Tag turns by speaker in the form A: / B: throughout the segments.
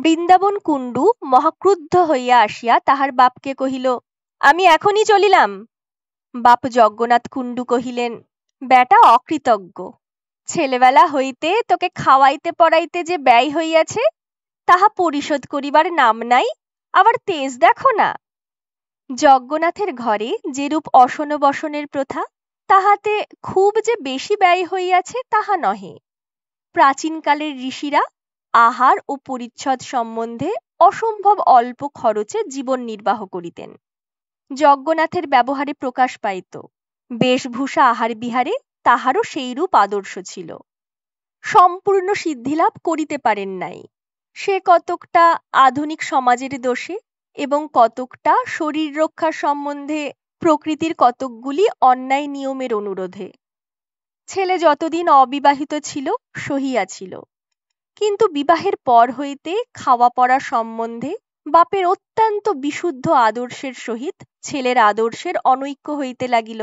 A: বৃন্দাবন কুণ্ডু মহাক্রুদ্ধ হইয়া আসিয়া তাহার বাপকে কহিল, আমি এখনই চলিলাম। বাপ যজ্ঞনাথ কুণ্ডু কহিলেন, বেটা অকৃতজ্ঞ, ছেলেবেলা হইতে তোকে খাওয়াইতে পড়াইতে যে ব্যয় হইয়াছে তাহা পরিশোধ করিবার নাম নাই, আবার তেজ দেখো না। যজ্ঞনাথের ঘরে যেরূপ অসন বসনের প্রথা, তাহাতে খুব যে বেশি ব্যয় হইয়াছে তাহা নহে। প্রাচীনকালের ঋষিরা আহার ও পরিচ্ছদ সম্বন্ধে অসম্ভব অল্প খরচে জীবন নির্বাহ করিতেন। যজ্ঞনাথের ব্যবহারে প্রকাশ পাইত, বেশভূষা আহার বিহারে তাহারও সেইরূপ আদর্শ ছিল। সম্পূর্ণ সিদ্ধিলাভ করিতে পারেন নাই, সে কতকটা আধুনিক সমাজের দোষে এবং কতকটা শরীর রক্ষার সম্বন্ধে প্রকৃতির কতকগুলি অন্যায় নিয়মের অনুরোধে। ছেলে যতদিন অবিবাহিত ছিল সহিয়াছিল, কিন্তু বিবাহের পর হইতে খাওয়া পড়া সম্বন্ধে বাপের অত্যন্ত বিশুদ্ধ আদর্শের সহিত ছেলের আদর্শের অনৈক্য হইতে লাগিল।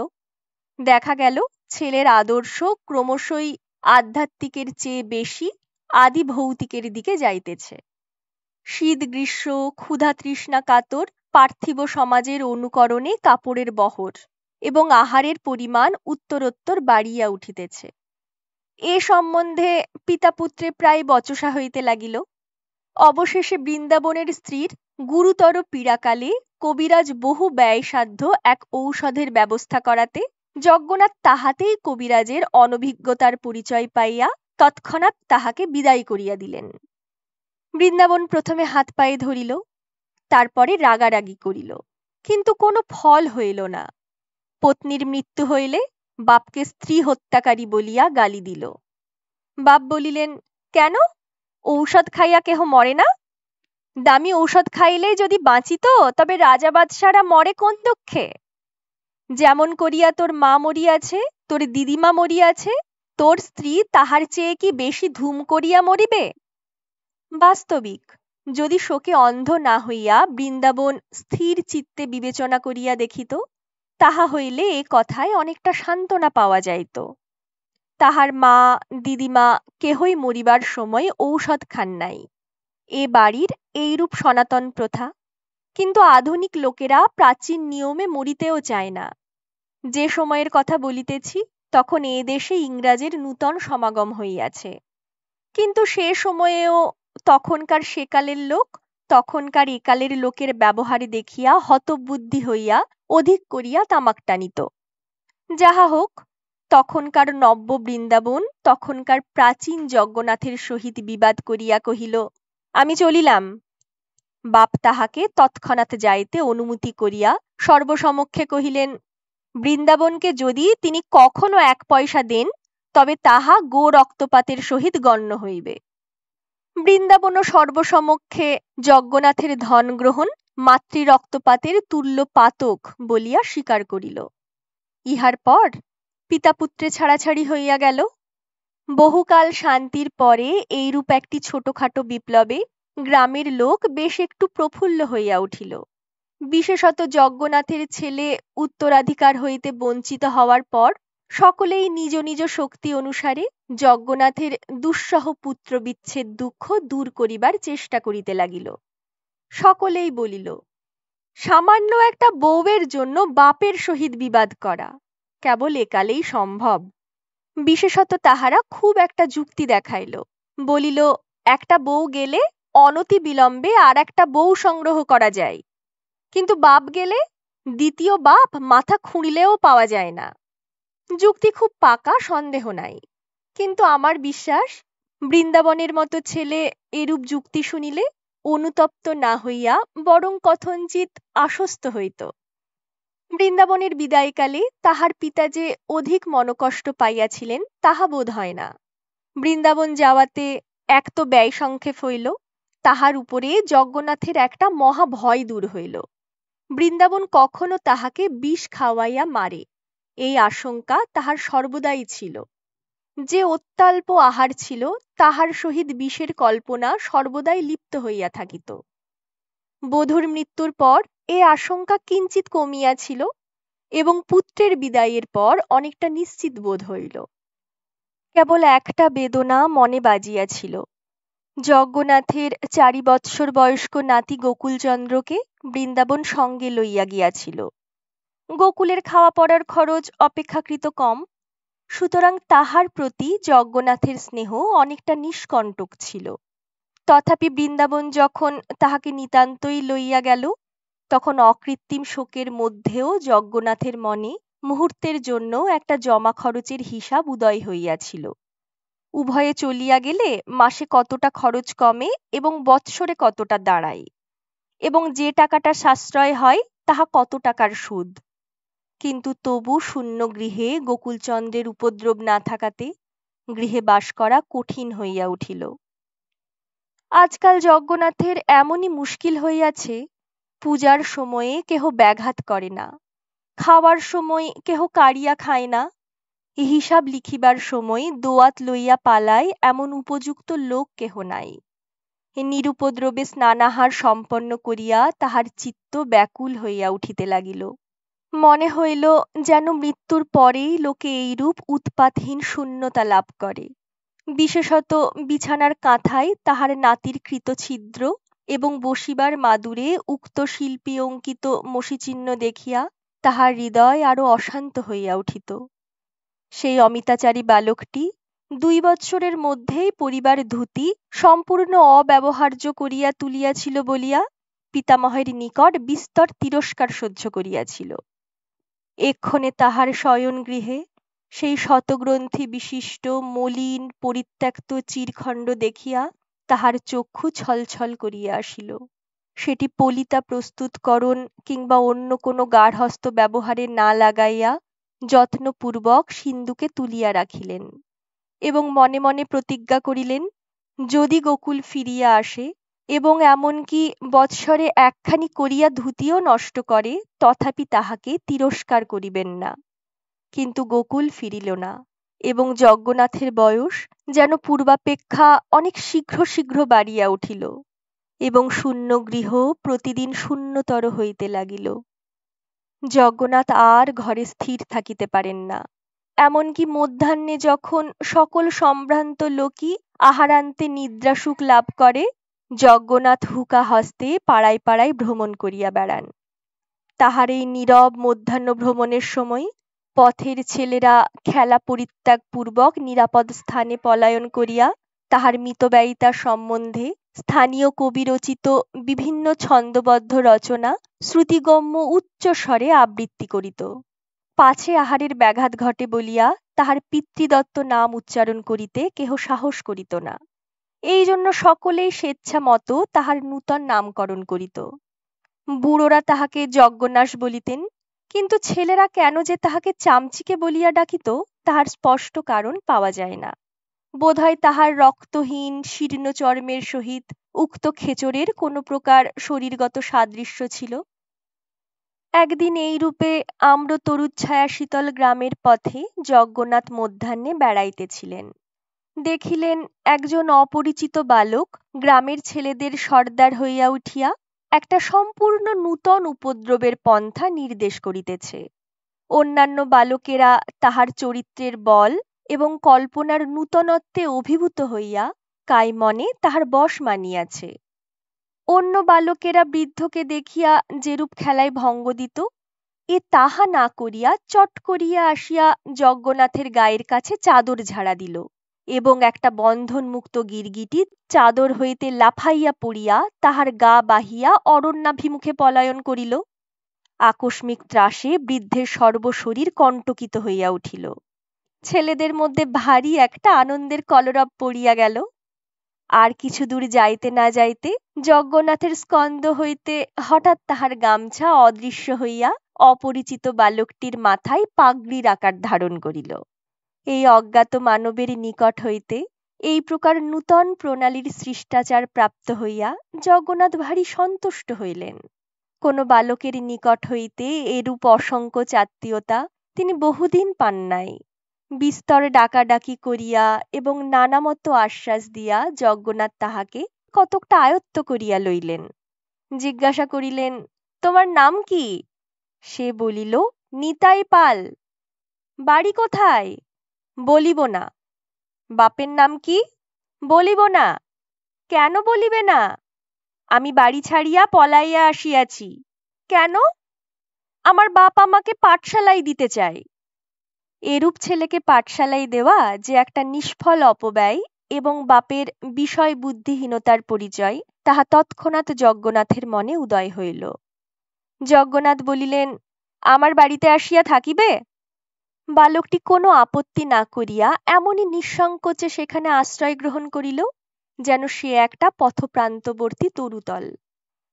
A: দেখা গেল ছেলের আদর্শ ক্রমশই আধ্যাত্মিকের চেয়ে বেশি আদি ভৌতিকের দিকে যাইতেছে। শীত গ্রীষ্ম ক্ষুধা তৃষ্ণা কাতর পার্থিব সমাজের অনুকরণে কাপড়ের বহর এবং আহারের পরিমাণ উত্তরোত্তর বাড়িয়া উঠিতেছে। এ সম্বন্ধে পিতা পুত্রে প্রায় বচসা হইতে লাগিল। অবশেষে বৃন্দাবনের স্ত্রীর গুরুতর পীড়াকালে কবিরাজ বহু ব্যয়সাধ্য এক ঔষধের ব্যবস্থা করাতে যজ্ঞনাথ তাহাতেই কবিরাজের অনভিজ্ঞতার পরিচয় পাইয়া তৎক্ষণাৎ তাহাকে বিদায় করিয়া দিলেন। বৃন্দাবন প্রথমে হাত পায়ে ধরিল, তারপরে রাগারাগি করিল, কিন্তু কোনো ফল হইল না। পত্নীর মৃত্যু হইলে বাপকে স্ত্রী হত্যাকারী বলিয়া গালি দিল। বাপ বলিলেন, কেন, ঔষধ খাইয়া কেহ মরে না? দামি ঔষধ খাইলেই যদি বাঁচিত তবে রাজা বাদশারা মরে কোন দুঃখে? যেমন করিয়া তোর মা মরিয়াছে, তোর দিদিমা মরিয়াছে, তোর স্ত্রী তাহার চেয়ে কি বেশি ধুম করিয়া মরিবে? বাস্তবিক যদি শোকে অন্ধ না হইয়া বৃন্দাবন স্থির চিত্তে বিবেচনা করিয়া দেখিত, তাহা হইলে এ কথায় অনেকটা সান্ত্বনা পাওয়া যাইত। তাহার মা দিদিমা কেহই মরিবার সময় ঔষধ খান নাই, এ বাড়ির এইরূপ সনাতন প্রথা। কিন্তু আধুনিক লোকেরা প্রাচীন নিয়মে মরিতেও চায় না। যে সময়ের কথা বলিতেছি তখন এ দেশে ইংরাজের নূতন সমাগম হইয়াছে, কিন্তু সে সময়েও তখনকার সেকালের লোক তখনকার একালের লোকের ব্যবহারে দেখিয়া হতবুদ্ধি হইয়া অধিক করিয়া তামাক টানিত। যাহা হোক, তখনকার নব্য বৃন্দাবন তখনকার প্রাচীন যজ্ঞনাথের সহিত বিবাদ করিয়া কহিল, আমি চলিলাম। বাপ তাহাকে তৎক্ষণাৎ যাইতে অনুমতি করিয়া সর্বসমক্ষে কহিলেন, বৃন্দাবনকে যদি তিনি কখনো 1 পয়সা দেন তবে তাহা গো রক্তপাতের সহিত গণ্য হইবে। বৃন্দাবনও সর্বসমক্ষে যজ্ঞনাথের ধন গ্রহণ মাতৃ রক্তপাতের তুল্য পাতক বলিয়া স্বীকার করিল। ইহার পর পিতাপুত্রে ছাড়াছাড়ি হইয়া গেল। বহুকাল শান্তির পরে এইরূপ একটি ছোটখাটো বিপ্লবে গ্রামের লোক বেশ একটু প্রফুল্ল হইয়া উঠিল। বিশেষত যজ্ঞনাথের ছেলে উত্তরাধিকার হইতে বঞ্চিত হওয়ার পর সকলেই নিজ নিজ শক্তি অনুসারে যজ্ঞনাথের দুঃসহ পুত্র বিচ্ছেদ দুঃখ দূর করিবার চেষ্টা করিতে লাগিল। সকলেই বলিল, সামান্য একটা বউয়ের জন্য বাপের সহিত বিবাদ করা কেবল একালেই সম্ভব। বিশেষত তাহারা খুব একটা যুক্তি দেখাইল, বলিল, একটা বউ গেলে অনতি বিলম্বে আর একটা বউ সংগ্রহ করা যায়, কিন্তু বাপ গেলে দ্বিতীয় বাপ মাথা খুঁড়িলেও পাওয়া যায় না। যুক্তি খুব পাকা, সন্দেহ নাই, কিন্তু আমার বিশ্বাস বৃন্দাবনের মতো ছেলে এরূপ যুক্তি শুনিলে অনুতপ্ত না হইয়া বরং কথঞ্চিত আশ্বস্ত হইত। বৃন্দাবনের বিদায়কালে তাহার পিতা যে অধিক মনকষ্ট পাইয়াছিলেন তাহা বোধ হয় না। বৃন্দাবন যাওয়াতে এক তো ব্যয় সংক্ষেপ হইল, তাহার উপরে যজ্ঞনাথের একটা মহা ভয় দূর হইল। বৃন্দাবন কখনো তাহাকে বিষ খাওয়াইয়া মারে এই আশঙ্কা তাহার সর্বদাই ছিল। যে অত্যল্প আহার ছিল তাহার সহিত বিষের কল্পনা সর্বদাই লিপ্ত হইয়া থাকিত। বধূর মৃত্যুর পর এ আশঙ্কা কিঞ্চিত কমিয়াছিল এবং পুত্রের বিদায়ের পর অনেকটা নিশ্চিত বোধ হইল। কেবল একটা বেদনা মনে বাজিয়াছিল, যজ্ঞনাথের 4 বৎসর বয়স্ক নাতি গোকুলচন্দ্রকে বৃন্দাবন সঙ্গে লইয়া গিয়াছিল। গোকুলের খাওয়া পড়ার খরচ অপেক্ষাকৃত কম, সুতরাং তাহার প্রতি যজ্ঞনাথের স্নেহ অনেকটা নিষ্কণ্টক ছিল। তথাপি বৃন্দাবন যখন তাহাকে নিতান্তই লইয়া গেল, তখন অকৃত্রিম শোকের মধ্যেও যজ্ঞনাথের মনে মুহূর্তের জন্য একটা জমা খরচের হিসাব উদয় হইয়াছিল। উভয়ে চলিয়া গেলে মাসে কতটা খরচ কমে এবং বৎসরে কতটা দাঁড়ায়, এবং যে টাকাটা সাশ্রয় হয় তাহা কত টাকার সুদ। কিন্তু তবু শূন্য গৃহে গোকুলচন্দ্রের উপদ্রব না থাকাতে গৃহে বাস করা কঠিন হইয়া উঠিল। আজকাল যজ্ঞনাথের এমনই মুশকিল হইয়াছে, পূজার সময়ে কেহ ব্যাঘাত করে না, খাওয়ার সময় কেহ কাড়িয়া খায় না, হিসাব লিখিবার সময় দোয়াত লইয়া পালায় এমন উপযুক্ত লোক কেহ নাই। নিরুপদ্রবে স্নানাহার সম্পন্ন করিয়া তাহার চিত্ত ব্যাকুল হইয়া উঠিতে লাগিল। মনে হইল যেন মৃত্যুর পরেই লোকে এইরূপ উৎপাতহীন শূন্যতা লাভ করে। বিশেষত বিছানার কাঁথায় তাহার নাতির কৃত ছিদ্র এবং বসিবার মাদুরে উক্ত শিল্পী অঙ্কিত মসিচিহ্ন দেখিয়া তাহার হৃদয় আরো অশান্ত হইয়া উঠিত। সেই অমিতাচারী বালকটি 2 বৎসরের মধ্যেই পরিবার ধুতি সম্পূর্ণ অব্যবহার্য করিয়া তুলিয়াছিল বলিয়া পিতামহের নিকট বিস্তর তিরস্কার সহ্য করিয়াছিল। এক্ষণে তাহার শয়নগৃহে সেই শতগ্রন্থি বিশিষ্ট মলিন পরিত্যক্ত চিরখণ্ড দেখিয়া তাহার চক্ষু ছলছল করিয়া আসিল। সেটি পলিতা প্রস্তুতকরণ কিংবা অন্য কোনো গার্হস্থ্য ব্যবহারে না লাগাইয়া যত্নপূর্বক সিন্দুকে তুলিয়া রাখিলেন এবং মনে মনে প্রতিজ্ঞা করিলেন, যদি গোকুল ফিরিয়া আসে এবং এমনকি বৎসরে একখানি করিয়া ধুতিও নষ্ট করে, তথাপি তাহাকে তিরস্কার করিবেন না। কিন্তু গোকুল ফিরিল না, এবং যজ্ঞনাথের বয়স যেন পূর্বাপেক্ষা অনেক শীঘ্র শীঘ্র বাড়িয়া উঠিল, এবং শূন্য গৃহ প্রতিদিন শূন্যতর হইতে লাগিল। যজ্ঞনাথ আর ঘরে স্থির থাকিতে পারেন না। এমনকি মধ্যাহ্নে যখন সকল সম্ভ্রান্ত লোকই আহারান্তে নিদ্রাসুখ লাভ করে, যজ্ঞনাথ হুকা হস্তে পাড়ায় পাড়ায় ভ্রমণ করিয়া বেড়ান। তাহার এই নীরব মধ্যাহ্ন ভ্রমণের সময় পথের ছেলেরা খেলা পরিত্যাগ পূর্বক নিরাপদ স্থানে পলায়ন করিয়া তাহার মিতব্যয়িতা সম্বন্ধে স্থানীয় কবি রচিত বিভিন্ন ছন্দবদ্ধ রচনা শ্রুতিগম্য উচ্চ স্বরে আবৃত্তি করিত। পাছে আহারের ব্যাঘাত ঘটে বলিয়া তাহার পিতৃদত্ত নাম উচ্চারণ করিতে কেহ সাহস করিত না। এই জন্য সকলেই স্বেচ্ছা মতো তাহার নূতন নামকরণ করিত। বুড়োরা তাহাকে যজ্ঞনাশ বলিতেন, কিন্তু ছেলেরা কেন যে তাহাকে চামচিকে বলিয়া ডাকিত তাহার স্পষ্ট কারণ পাওয়া যায় না। বোধহয় তাহার রক্তহীন শীর্ণ চর্মের সহিত উক্ত খেচরের কোনো প্রকার শরীরগত সাদৃশ্য ছিল। একদিন এইরূপে আম্রতরুচ্ছায়া শীতল গ্রামের পথে যজ্ঞনাথ মধ্যাহ্নে বেড়াইতেছিলেন। দেখিলেন একজন অপরিচিত বালক গ্রামের ছেলেদের সর্দার হইয়া উঠিয়া একটা সম্পূর্ণ নূতন উপদ্রবের পন্থা নির্দেশ করিতেছে। অন্যান্য বালকেরা তাহার চরিত্রের বল এবং কল্পনার নূতনত্বে অভিভূত হইয়া কাইমনে তাহার বশ মানিয়াছে। অন্য বালকেরা বৃদ্ধকে দেখিয়া যেরূপ খেলায় ভঙ্গ দিত, এ তাহা না করিয়া চট করিয়া আসিয়া যজ্ঞনাথের গায়ের কাছে চাদর ঝাড়া দিল এবং একটা বন্ধনমুক্ত গিরগিটি চাদর হইতে লাফাইয়া পড়িয়া তাহার গা বাহিয়া অরণ্যাভিমুখে পলায়ন করিল। আকস্মিক ত্রাসে বৃদ্ধের সর্বশরীর কণ্টকিত হইয়া উঠিল। ছেলেদের মধ্যে ভারী একটা আনন্দের কলরব পড়িয়া গেল। আর কিছু দূর যাইতে না যাইতে যজ্ঞনাথের স্কন্ধ হইতে হঠাৎ তাহার গামছা অদৃশ্য হইয়া অপরিচিত বালকটির মাথায় পাগড়ির আকার ধারণ করিল। এই অজ্ঞাত মানবের নিকট হইতে এই প্রকার নূতন প্রণালীর শিষ্টাচার প্রাপ্ত হইয়া যজ্ঞনাথ ভারী সন্তুষ্ট হইলেন। কোনো বালকের নিকট হইতে এরূপ অসংকোচ আত্মীয়তা তিনি বহুদিন পান নাই। বিস্তর ডাকাডাকি করিয়া এবং নানামতো আশ্বাস দিয়া যজ্ঞনাথ তাহাকে কতকটা আয়ত্ত করিয়া লইলেন। জিজ্ঞাসা করিলেন, তোমার নাম কি? সে বলিল, নিতাই পাল। বাড়ি কোথায়? বলিব না। বাপের নাম কি? বলিব না। কেন বলিবে না? আমি বাড়ি ছাড়িয়া পলাইয়া আসিয়াছি। কেন? আমার বাপ আমাকে পাঠশালায় দিতে চায়। এরূপ ছেলেকে পাঠশালায় দেওয়া যে একটা নিষ্ফল অপব্যয় এবং বাপের বিষয় বুদ্ধিহীনতার পরিচয়, তাহা তৎক্ষণাৎ যজ্ঞনাথের মনে উদয় হইল। যজ্ঞনাথ বলিলেন, আমার বাড়িতে আসিয়া থাকিবে? বালকটি কোনো আপত্তি না করিয়া এমনই নিঃসংকোচে সেখানে আশ্রয় গ্রহণ করিল, যেন সে একটা পথপ্রান্তবর্তী তরুতল।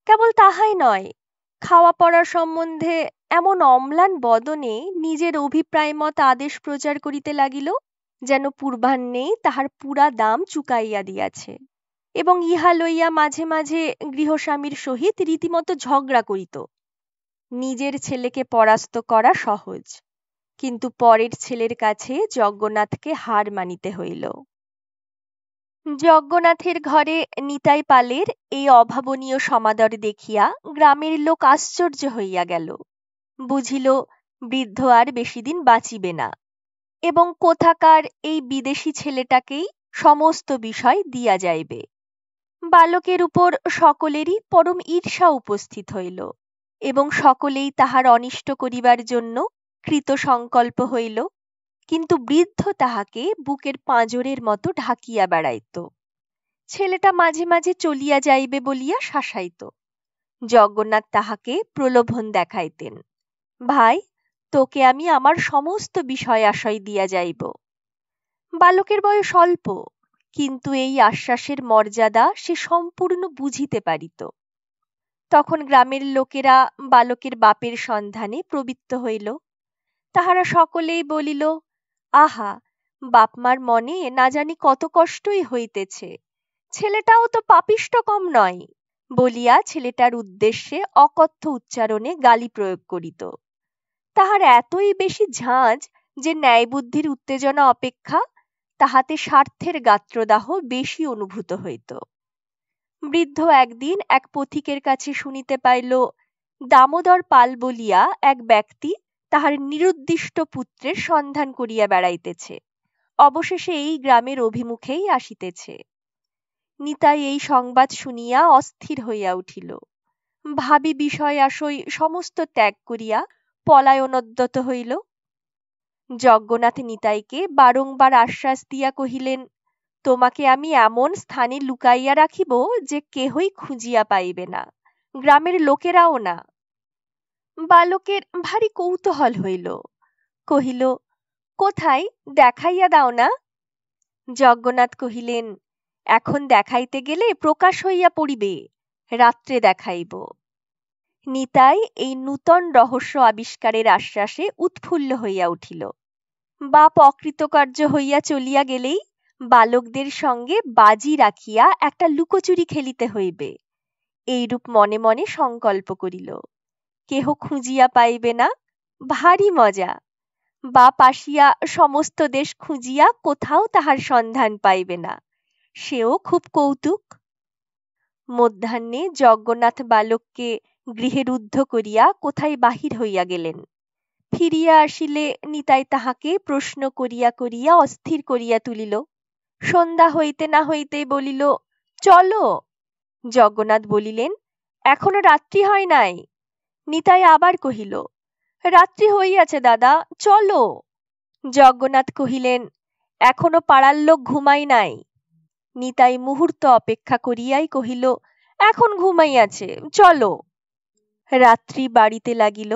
A: কেবল তাহাই নয়, খাওয়া পড়ার সম্বন্ধে এমন অম্লান বদনে নিজের অভিপ্রায় মত আদেশ প্রচার করিতে লাগিল, যেন পূর্বাহ্নেই তাহার পুরা দাম চুকাইয়া দিয়াছে, এবং ইহা লইয়া মাঝে মাঝে গৃহস্বামীর সহিত রীতিমতো ঝগড়া করিত। নিজের ছেলেকে পরাস্ত করা সহজ, কিন্তু পরের ছেলের কাছে যজ্ঞনাথকে হার মানিতে হইল। যজ্ঞনাথের ঘরে নিতাই পালের এই অভাবনীয় সমাদর দেখিয়া গ্রামের লোক আশ্চর্য হইয়া গেল। বুঝিল বৃদ্ধ আর বেশিদিন বাঁচিবে না, এবং কোথাকার এই বিদেশি ছেলেটাকেই সমস্ত বিষয় দিয়া যাইবে। বালকের উপর সকলেরই পরম ঈর্ষা উপস্থিত হইল, এবং সকলেই তাহার অনিষ্ট করিবার জন্য কৃত সংকল্প হইল, কিন্তু বৃদ্ধ তাহাকে বুকের পাঁজরের মতো ঢাকিয়া বেড়াইত। ছেলেটা মাঝে মাঝে চলিয়া যাইবে বলিয়া শাসাইত। যজ্ঞনাথ তাহাকে প্রলোভন দেখাইতেন, ভাই, তোকে আমি আমার সমস্ত বিষয় আশয় দিয়া যাইব। বালকের বয়স অল্প, কিন্তু এই আশ্বাসের মর্যাদা সে সম্পূর্ণ বুঝিতে পারিত। তখন গ্রামের লোকেরা বালকের বাপের সন্ধানে প্রবৃত্ত হইল। তাহারা সকলেই বলিল, আহা, বাপমার মনে না জানি কত কষ্টই হইতেছে, ছেলেটাও তো পাপিষ্ট কম নয়, বলিয়া ছেলেটার উদ্দেশ্যে অকথ্য উচ্চারণে গালি প্রয়োগ করিত। তাহার এতই বেশি ঝাঁজ যে ন্যায়বুদ্ধির উত্তেজনা অপেক্ষা তাহাতে স্বার্থের গাত্রদাহ বেশি অনুভূত হইত। বৃদ্ধ একদিন এক পথিকের কাছে শুনিতে পাইল, দামোদর পাল বলিয়া এক ব্যক্তি তাহার নিরুদ্দিষ্ট পুত্রের সন্ধান করিয়া বেড়াইতেছে, অবশেষে এই গ্রামের অভিমুখেই আসিতেছে। নিতাই এই সংবাদ শুনিয়া অস্থির হইয়া উঠিল। ভাবি বিষয় আশয় সমস্ত ত্যাগ করিয়া পলায়নোদ্যত হইল। যজ্ঞনাথ নিতাইকে বারংবার আশ্বাস দিয়া কহিলেন, তোমাকে আমি এমন স্থানে লুকাইয়া রাখিব যে কেহই খুঁজিয়া পাইবে না, গ্রামের লোকেরাও না। বালকের ভারী কৌতূহল হইল, কহিল, কোথায়, দেখাইয়া দাও না। যজ্ঞনাথ কহিলেন, এখন দেখাইতে গেলে প্রকাশ হইয়া পড়িবে, রাত্রে দেখাইব। নিতাই এই নূতন রহস্য আবিষ্কারের আশ্বাসে উৎফুল্ল হইয়া উঠিল। বাপ অকৃতকার্য হইয়া চলিয়া গেলেই বালকদের সঙ্গে বাজি রাখিয়া একটা লুকোচুরি খেলিতে হইবে, এইরূপ মনে মনে সংকল্প করিল। কেহ খুঁজিয়া পাইবে না, ভারী মজা। বাপ আসিয়া সমস্ত দেশ খুঁজিয়া কোথাও তাহার সন্ধান পাইবে না, সেও খুব কৌতুক। মধ্যাহ্নে যজ্ঞনাথ বালককে গৃহে রুদ্ধ করিয়া কোথায় বাহির হইয়া গেলেন। ফিরিয়া আসিলে নিতাই তাহাকে প্রশ্ন করিয়া করিয়া অস্থির করিয়া তুলিল। সন্ধ্যা হইতে না হইতেই বলিল, চলো। যজ্ঞনাথ বলিলেন, এখনো রাত্রি হয় নাই। নিতাই আবার কহিল, রাত্রি হইয়াছে দাদা, চলো। যজ্ঞনাথ কহিলেন, এখনো পাড়ার লোক ঘুমাই নাই। নিতাই মুহূর্ত অপেক্ষা করিয়াই কহিল, এখন ঘুমাইয়াছে, চলো। রাত্রি বাড়িতে লাগিল।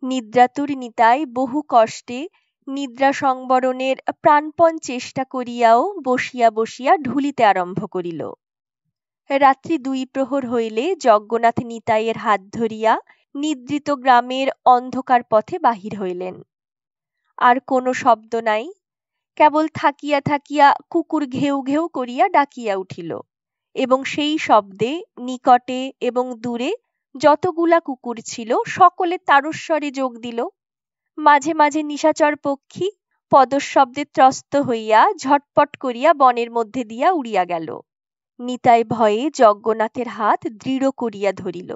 A: নিদ্রাতুর নিতাই বহু কষ্টে নিদ্রা সংবরণের প্রাণপণ চেষ্টা করিয়াও বসিয়া বসিয়া ঢুলিতে আরম্ভ করিল। রাত্রি 2 প্রহর হইলে যজ্ঞনাথ নিতাইয়ের হাত ধরিয়া নিদ্রিত গ্রামের অন্ধকার পথে বাহির হইলেন। আর কোনো শব্দ নাই, কেবল থাকিয়া থাকিয়া কুকুর ঘেউ ঘেউ করিয়া ডাকিয়া উঠিল, এবং সেই শব্দে নিকটে এবং দূরে যতগুলা কুকুর ছিল সকলে তারস্বরে যোগ দিল। মাঝে মাঝে নিশাচর পক্ষী পদশব্দে ত্রস্ত হইয়া ঝটপট করিয়া বনের মধ্যে দিয়া উড়িয়া গেল। নিতাই ভয়ে যজ্ঞনাথের হাত দৃঢ় করিয়া ধরিল।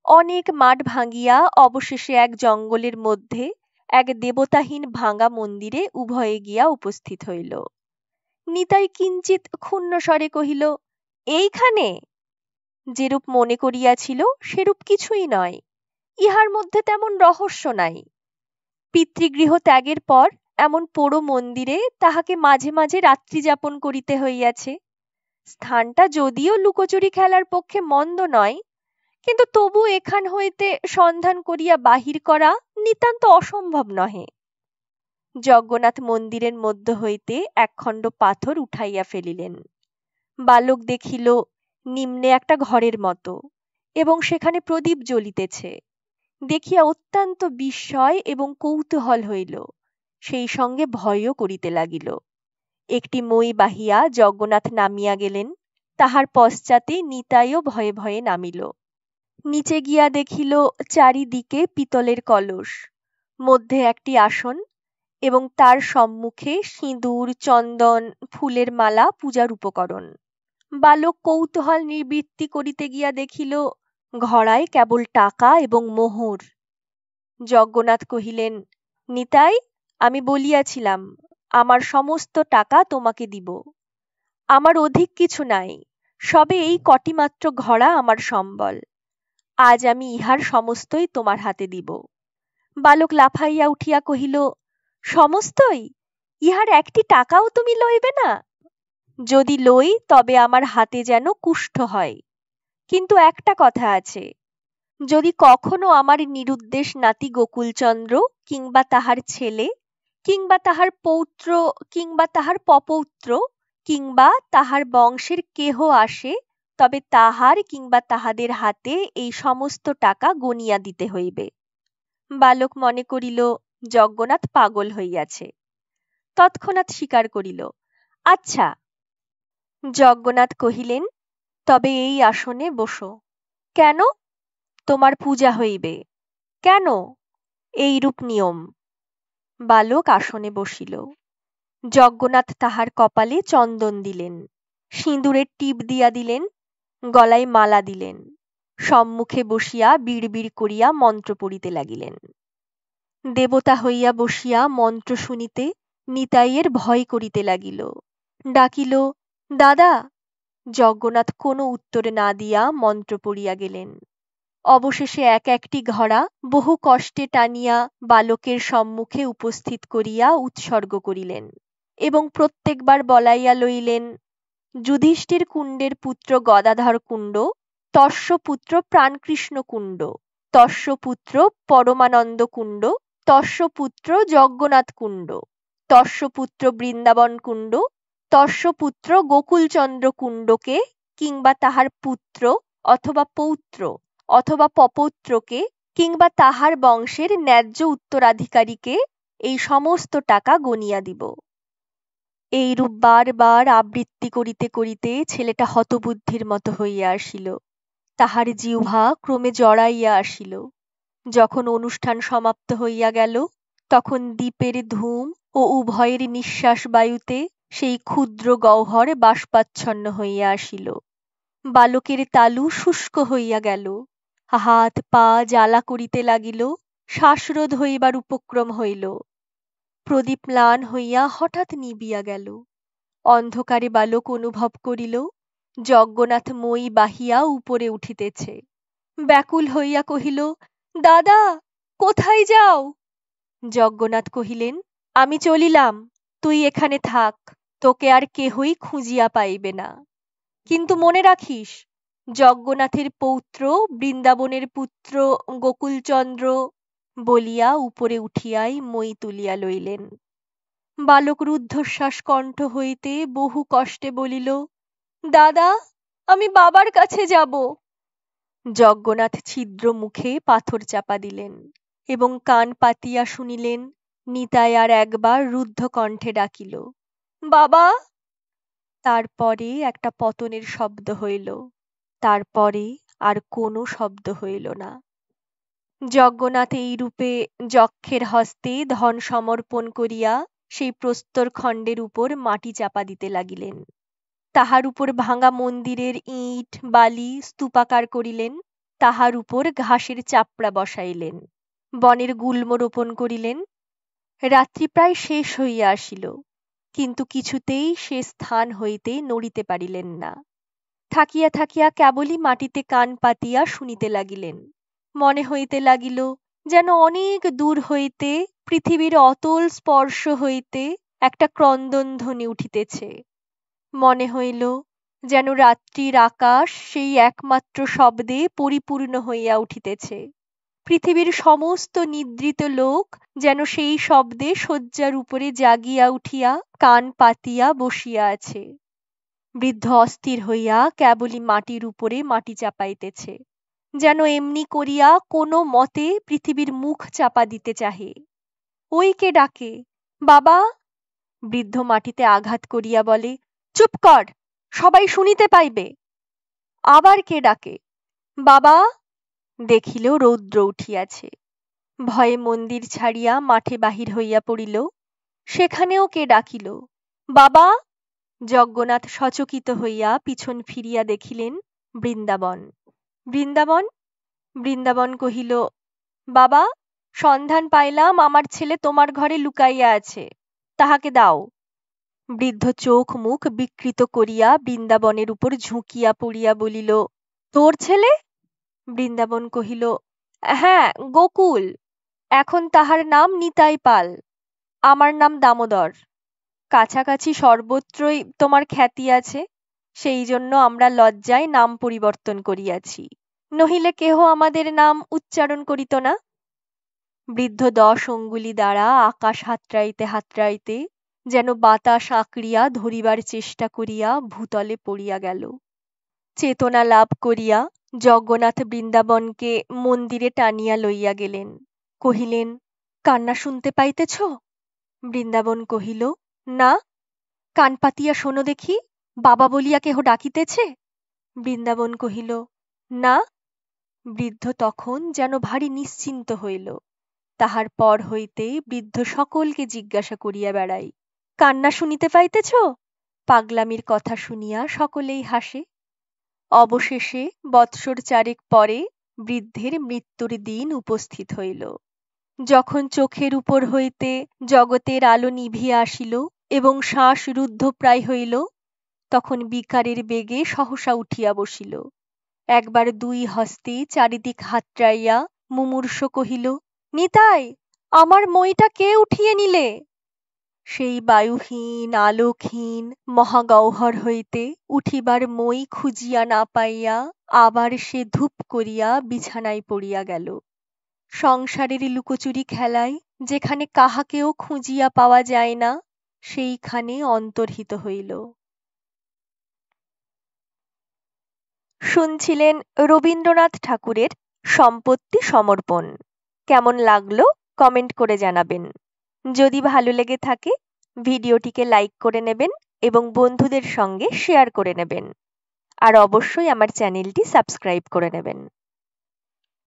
A: অনেক মাঠ ভাঙিয়া অবশেষে এক জঙ্গলের মধ্যে এক দেবতাহীন ভাঙা মন্দিরে উভয়ে গিয়া উপস্থিত হইল। নিতাই কিঞ্চিৎ ক্ষুণ্ণ স্বরে কহিল, এইখানে? যেরূপ মনে করিয়াছিল সেরূপ কিছুই নয়, ইহার মধ্যে তেমন রহস্য নাই। পিতৃগৃহ ত্যাগের পর এমন পোড়ো মন্দিরে তাহাকে মাঝে মাঝে রাত্রি যাপন করিতে হইয়াছে। স্থানটা যদিও লুকোচুরি খেলার পক্ষে মন্দ নয়, কিন্তু তবু এখান হইতে সন্ধান করিয়া বাহির করা নিতান্ত অসম্ভব নহে। যজ্ঞনাথ মন্দিরের মধ্য হইতে একখণ্ড পাথর উঠাইয়া ফেলিলেন। বালক দেখিল নিম্নে একটা ঘরের মতো, এবং সেখানে প্রদীপ জ্বলিতেছে। দেখিয়া অত্যন্ত বিস্ময় এবং কৌতূহল হইল, সেই সঙ্গে ভয়ও করিতে লাগিল। একটি মই বাহিয়া যজ্ঞনাথ নামিয়া গেলেন, তাহার পশ্চাতে নিতাইও ভয়ে ভয়ে নামিল। নিচে গিয়া দেখিল চারিদিকে পিতলের কলস, মধ্যে একটি আসন, এবং তার সম্মুখে সিঁদুর, চন্দন, ফুলের মালা, পূজার উপকরণ। বালক কৌতূহল নিবৃত্তি করিতে গিয়া দেখিল ঘড়ায় কেবল টাকা এবং মোহর। যজ্ঞনাথ কহিলেন, নিতাই, আমি বলিয়াছিলাম আমার সমস্ত টাকা তোমাকে দিব। আমার অধিক কিছু নাই, সবে এই কটিমাত্র ঘড়া আমার সম্বল। আজ আমি ইহার সমস্তই তোমার হাতে দিব। বালক লাফাইয়া উঠিয়া কহিল, সমস্তই? ইহার একটি টাকাও তুমি লইবে না? যদি লই তবে আমার হাতে যেন কুষ্ঠ হয়। কিন্তু একটা কথা আছে, যদি কখনো আমার নিরুদ্দেশ নাতি গোকুলচন্দ্র কিংবা তাহার ছেলে কিংবা তাহার পৌত্র কিংবা তাহার পপৌত্র কিংবা তাহার বংশের কেহ আসে, তবে তাহার কিংবা তাহাদের হাতে এই সমস্ত টাকা গনিয়া দিতে হইবে। বালক মনে করিল যজ্ঞনাথ পাগল হইয়াছে। তৎক্ষণাৎ স্বীকার করিল, আচ্ছা। যজ্ঞনাথ কহিলেন, তবে এই আসনে বসো। কেন? তোমার পূজা হইবে। কেন? এইরূপ নিয়ম। বালক আসনে বসিল। যজ্ঞনাথ তাহার কপালে চন্দন দিলেন, সিঁদুরের টিপ দিয়া দিলেন, গলায় মালা দিলেন, সম্মুখে বসিয়া বিড়বিড় করিয়া মন্ত্র পড়িতে লাগিলেন। দেবতা হইয়া বসিয়া মন্ত্র শুনিতে নিতাইয়ের ভয় করিতে লাগিল। ডাকিল, দাদা। যজ্ঞনাথ কোনো উত্তর না দিয়া মন্ত্র পড়িয়া গেলেন। অবশেষে এক একটি ঘড়া বহু কষ্টে টানিয়া বালকের সম্মুখে উপস্থিত করিয়া উৎসর্গ করিলেন, এবং প্রত্যেকবার বলাইয়া লইলেন, যুধিষ্ঠির কুণ্ডের পুত্র গদাধর কুণ্ড, তস্য পুত্র প্রাণকৃষ্ণ কুণ্ড, তস্য পুত্র পরমানন্দ কুণ্ড, তস্য পুত্র যজ্ঞনাথ কুণ্ড, তস্য পুত্র বৃন্দাবন কুণ্ড, তস্য পুত্র গোকুলচন্দ্র কুণ্ডকে কিংবা তাহার পুত্র অথবা পৌত্র অথবা পপৌত্রকে কিংবা তাহার বংশের ন্যায্য উত্তরাধিকারীকে এই সমস্ত টাকা গনিয়া দিব। এইরূপ বারবার আবৃত্তি করিতে করিতে ছেলেটা হতবুদ্ধির মতো হইয়া আসিল। তাহার জিহ্বা ক্রমে জড়াইয়া আসিল। যখন অনুষ্ঠান সমাপ্ত হইয়া গেল, তখন দীপের ধূম ও উভয়ের নিঃশ্বাস বায়ুতে সেই ক্ষুদ্র গহ্বর বাষ্পাচ্ছন্ন হইয়া আসিল। বালকের তালু শুষ্ক হইয়া গেল, হাত পা জ্বালা করিতে লাগিল, শ্বাসরোধ হইবার উপক্রম হইল। প্রদীপ ম্লান হইয়া হঠাৎ নিবিয়া গেল। অন্ধকারে বালক অনুভব করিল যজ্ঞনাথ মই বাহিয়া উপরে উঠিতেছে। ব্যাকুল হইয়া কহিল, দাদা, কোথায় যাও? যজ্ঞনাথ কহিলেন, আমি চলিলাম, তুই এখানে থাক, তোকে আর কেহই খুঁজিয়া পাইবে না। কিন্তু মনে রাখিস, যজ্ঞনাথের পৌত্র বৃন্দাবনের পুত্র গোকুলচন্দ্র। বলিয়া উপরে উঠিয়াই মই তুলিয়া লইলেন। বালক রুদ্ধশ্বাস কণ্ঠ হইতে বহু কষ্টে বলিল, দাদা, আমি বাবার কাছে যাব। যজ্ঞনাথ ছিদ্র মুখে পাথর চাপা দিলেন এবং কান পাতিয়া শুনিলেন নিতাই আর একবার রুদ্ধ কণ্ঠে ডাকিল, বাবা। তারপরে একটা পতনের শব্দ হইল, তারপরে আর কোনো শব্দ হইল না। যজ্ঞনাথ এই রূপে যক্ষের হস্তে ধন সমর্পণ করিয়া সেই প্রস্তর খণ্ডের উপর মাটি চাপা দিতে লাগিলেন। তাহার উপর ভাঙা মন্দিরের ইট বালি স্তূপাকার করিলেন, তাহার উপর ঘাসের চাপড়া বসাইলেন, বনের গুল্ম রোপণ করিলেন। রাত্রি প্রায় শেষ হইয়া আসিল, কিন্তু কিছুতেই সে স্থান হইতে নড়িতে পারিলেন না। থাকিয়া থাকিয়া কেবলই মাটিতে কান পাতিয়া শুনিতে লাগিলেন। মনে হইতে লাগিল যেন অনেক দূর হইতে পৃথিবীর অতল স্পর্শ হইতে একটা ক্রন্দন ধ্বনি উঠিতেছে। মনে হইল যেন রাত্রির আকাশ সেই একমাত্র শব্দে পরিপূর্ণ হইয়া উঠিতেছে। পৃথিবীর সমস্ত নিদ্রিত লোক যেন সেই শব্দে শয্যার উপরে জাগিয়া উঠিয়া কান পাতিয়া বসিয়া আছে। বৃদ্ধ অস্থির হইয়া কেবলই মাটির উপরে মাটি চাপাইতেছে, যেন এমনি করিয়া কোনো মতে পৃথিবীর মুখ চাপা দিতে চাহে। ওই কে ডাকে, বাবা! বৃদ্ধ মাটিতে আঘাত করিয়া বলে, চুপ কর, সবাই শুনিতে পাইবে। আবার কে ডাকে, বাবা! দেখিল রৌদ্র উঠিয়াছে। ভয়ে মন্দির ছাড়িয়া মাঠে বাহির হইয়া পড়িল। সেখানেও কে ডাকিল, বাবা! যজ্ঞনাথ সচকিত হইয়া পিছন ফিরিয়া দেখিলেন বৃন্দাবন। বৃন্দাবন? বৃন্দাবন কহিল, বাবা, সন্ধান পাইলাম আমার ছেলে তোমার ঘরে লুকাইয়া আছে, তাহাকে দাও। বৃদ্ধ চোখ মুখ বিকৃত করিয়া বৃন্দাবনের উপর ঝুঁকিয়া পড়িয়া বলিল, তোর ছেলে? বৃন্দাবন কহিল, হ্যাঁ, গোকুল। এখন তাহার নাম নিতাই পাল, আমার নাম দামোদর। কাছাকাছি সর্বত্রই তোমার খ্যাতি আছে, সেই জন্য আমরা লজ্জায় নাম পরিবর্তন করিয়াছি, নহিলে কেহ আমাদের নাম উচ্চারণ করিত না। বৃদ্ধ 10 অঙ্গুলি দ্বারা আকাশ হাতড়াইতে হাতড়াইতে যেন বাতাস আঁকড়িয়া ধরিবার চেষ্টা করিয়া ভূতলে পড়িয়া গেল। চেতনা লাভ করিয়া যজ্ঞনাথ বৃন্দাবনকে মন্দিরে টানিয়া লইয়া গেলেন। কহিলেন, কান্না শুনতে পাইতেছ? বৃন্দাবন কহিল, না। কান পাতিয়া শোনো দেখি, বাবা বলিয়া কেহ ডাকিতেছে? বৃন্দাবন কহিল, না। বৃদ্ধ তখন যেন ভারী নিশ্চিন্ত হইল। তাহার পর হইতে বৃদ্ধ সকলকে জিজ্ঞাসা করিয়া বেড়াই, কান্না শুনিতে পাইতেছ? পাগলামির কথা শুনিয়া সকলেই হাসে। অবশেষে বৎসর 4 পরে বৃদ্ধের মৃত্যুর দিন উপস্থিত হইল। যখন চোখের উপর হইতে জগতের আলো নিভিয়া আসিল এবং শ্বাস রুদ্ধ প্রায় হইল, তখন বিকারের বেগে সহসা উঠিয়া বসিল। একবার 2 হস্তে চারিদিক হাতড়াইয়া মুমূর্ষ কহিল, নিতাই, আমার মইটা কে উঠিয়ে নিলে? সেই বায়ুহীন আলোকহীন মহাগহ্বর হইতে উঠিবার মই খুঁজিয়া না পাইয়া আবার সে ধূপ করিয়া বিছানায় পড়িয়া গেল। সংসারের লুকোচুরি খেলায় যেখানে কাহাকেও খুঁজিয়া পাওয়া যায় না, সেইখানে অন্তর্হিত হইল। শুনছিলেন রবীন্দ্রনাথ ঠাকুরের সম্পত্তি সমর্পণ। কেমন লাগলো কমেন্ট করে জানাবেন। যদি ভালো লেগে থাকে ভিডিওটিকে লাইক করে নেবেন এবং বন্ধুদের সঙ্গে শেয়ার করে নেবেন। আর অবশ্যই আমার চ্যানেলটি সাবস্ক্রাইব করে নেবেন।